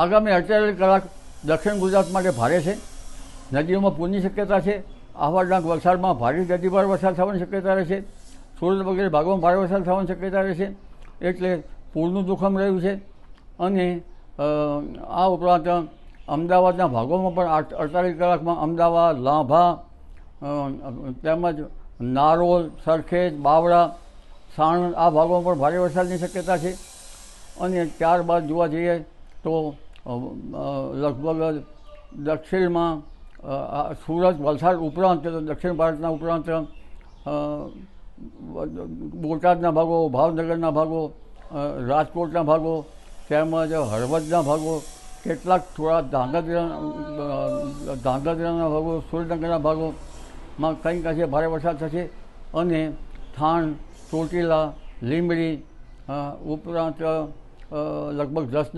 આગામી 48 કલાક દક્ષિણ ગુજરાત માટે ભારે છે. નદીઓમાં પૂરની શક્યતા છે. આહવા ડાંગ વલસાડમાં ભારે ગતિભાર વરસાદ થવાની શક્યતા રહેશે. સુરત વગેરે ભાગોમાં ભારે વરસાદ થવાની શક્યતા રહેશે. એટલે પૂરનું જોખમ રહ્યું છે. અને આ ઉપરાંત અમદાવાદના ભાગોમાં પણ 48 કલાકમાં અમદાવાદ, લાંભા તેમજ નારોલ, સરખેજ, બાવળા, સાણંદ આ ભાગોમાં પણ ભારે વરસાદની શક્યતા છે. અને ત્યારબાદ જોવા જઈએ તો લગભગ દક્ષિણમાં સુરત, વલસાડ ઉપરાંત દક્ષિણ ભારતના ઉપરાંત બોટાદના ભાગો, ભાવનગરના ભાગો, રાજકોટના ભાગો તેમજ હળવદના ભાગો, કેટલાક થોડા ધાંગધ્રાના ભાગો, સુરેન્દ્રનગરના ભાગોમાં કંઈક અંશે ભારે વરસાદ થશે. અને થાણ, ચોટીલા, લીંબડી ઉપરાંત લગભગ 10